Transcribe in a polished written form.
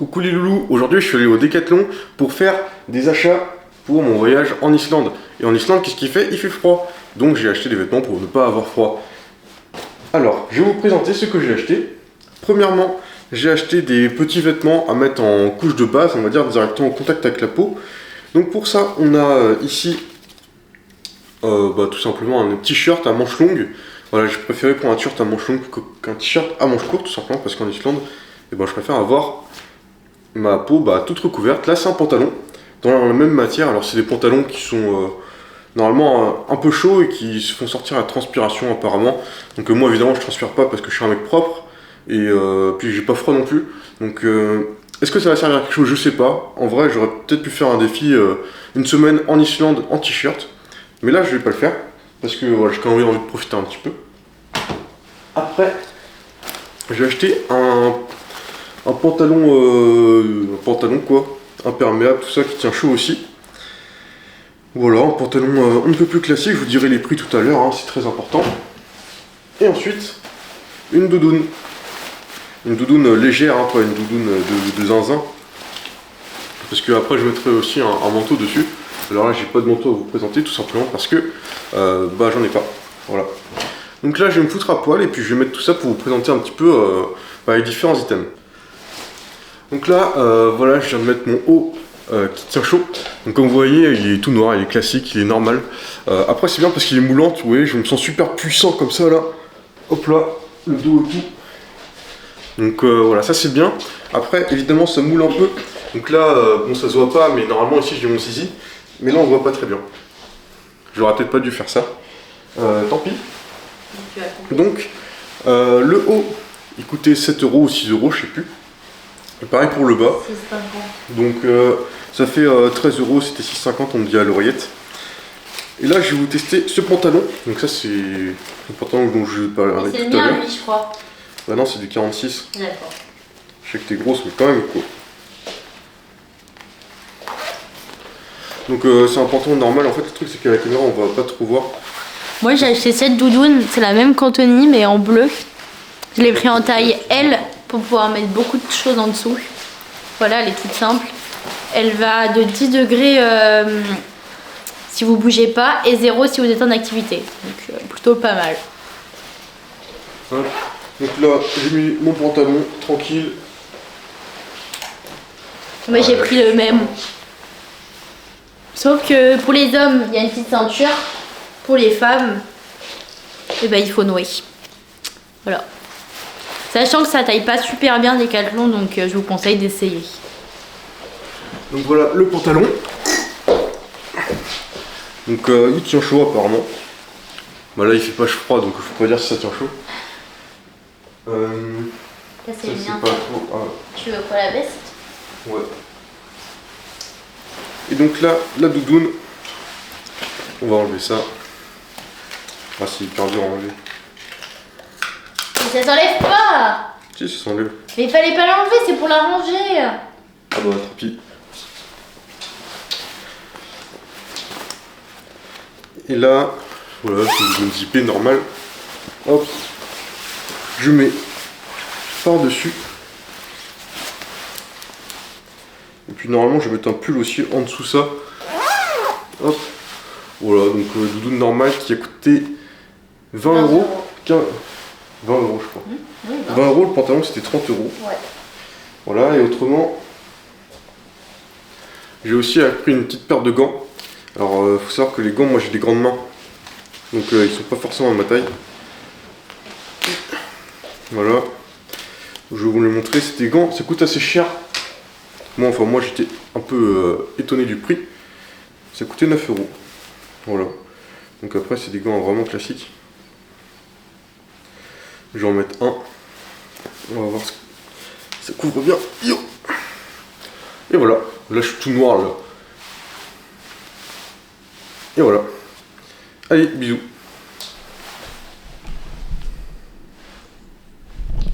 Coucou les loulous, aujourd'hui je suis allé au Decathlon pour faire des achats pour mon voyage en Islande. Et en Islande, qu'est-ce qu'il fait? Il fait froid. Donc j'ai acheté des vêtements pour ne pas avoir froid. Alors, je vais vous présenter ce que j'ai acheté. Premièrement, j'ai acheté des petits vêtements à mettre en couche de base, on va dire directement en contact avec la peau. Donc pour ça, on a ici tout simplement un t-shirt à manches longues. Voilà, j'ai préféré prendre un t-shirt à manches longues qu'un t-shirt à manches courtes, tout simplement parce qu'en Islande, je préfère avoir ma peau toute recouverte. Là, c'est un pantalon dans la même matière. Alors, c'est des pantalons qui sont normalement un peu chauds et qui se font sortir à la transpiration apparemment. Donc, moi, évidemment, je transpire pas parce que je suis un mec propre et puis j'ai pas froid non plus. Donc, est-ce que ça va servir à quelque chose? Je sais pas. En vrai, j'aurais peut-être pu faire un défi une semaine en Islande en t-shirt, mais là, je vais pas le faire parce que voilà, j'ai quand même envie de profiter un petit peu. Après, j'ai acheté un pantalon quoi, imperméable, tout ça qui tient chaud aussi. Voilà, un pantalon un peu plus classique, je vous dirai les prix tout à l'heure, hein, c'est très important. Et ensuite, une doudoune. Une doudoune légère, hein, pas une doudoune de zinzin. Parce que après je mettrai aussi un manteau dessus. Alors là j'ai pas de manteau à vous présenter tout simplement parce que j'en ai pas. Voilà. Donc là je vais me foutre à poil et puis je vais mettre tout ça pour vous présenter un petit peu les différents items. Donc là, voilà, je viens de mettre mon haut qui tient chaud. Donc comme vous voyez, il est tout noir, il est classique, il est normal. Après c'est bien parce qu'il est moulant, vous voyez, je me sens super puissant comme ça là. Hop là, le dos et tout. Donc voilà, ça c'est bien. Après, évidemment, ça moule un peu. Donc là, ça se voit pas, mais normalement ici j'ai mon zizi. Mais là on voit pas très bien. J'aurais peut-être pas dû faire ça. Tant pis. Donc, le haut, il coûtait 7 euros ou 6 euros, je sais plus. Et pareil pour le bas. 6,50. Donc ça fait 13 euros, c'était 6,50 on me dit à l'oreillette. Et là je vais vous tester ce pantalon. Donc ça c'est le pantalon dont je parlais tout à l'heure. C'est le mien, lui, je crois. Bah non, c'est du 46. D'accord. Je sais que t'es grosse, mais quand même quoi. Donc c'est un pantalon normal. En fait le truc c'est qu'à la caméra on va pas trop voir. Moi j'ai acheté cette doudoune, c'est la même qu'Anthony mais en bleu. Je l'ai pris en taille L pour pouvoir mettre beaucoup de choses en dessous. Voilà, elle est toute simple. Elle va de 10 degrés si vous bougez pas et 0 si vous êtes en activité. Donc plutôt pas mal. Hop. Donc là j'ai mis mon pantalon tranquille. Moi j'ai pris le même. Sauf que pour les hommes il y a une petite ceinture. Pour les femmes, il faut nouer. Voilà. Sachant que ça taille pas super bien Decathlon, donc je vous conseille d'essayer. Donc voilà le pantalon. Donc il tient chaud apparemment. Là il fait pas froid donc je peux pas dire si ça tient chaud. Ça c'est bien. Pas trop. Ah. Tu veux quoi, la veste? Ouais. Et donc là, la doudoune. On va enlever ça. Ah c'est hyper dur à enlever. Mais ça s'enlève pas! Si ça s'enlève. Mais il fallait pas l'enlever, c'est pour la ranger. Ah tant pis. Et là, voilà, c'est une zippée normale. Hop. Je mets par-dessus. Et puis normalement je vais mettre un pull aussi en dessous ça. Hop. Voilà, donc doudoune normale qui a coûté 20 euros. 20 euros je crois. Oui, 20 euros, le pantalon c'était 30 euros. Ouais. Voilà, et autrement, j'ai aussi pris une petite paire de gants. Alors, faut savoir que les gants, moi j'ai des grandes mains. Donc ils sont pas forcément à ma taille. Voilà. Je vais vous les montrer, c'est des gants, ça coûte assez cher. Moi j'étais un peu étonné du prix. Ça coûtait 9 euros. Voilà. Donc après c'est des gants vraiment classiques. Je vais en mettre un. On va voir ce que ça couvre bien. Yo. Et voilà. Là je suis tout noir là. Et voilà. Allez, bisous.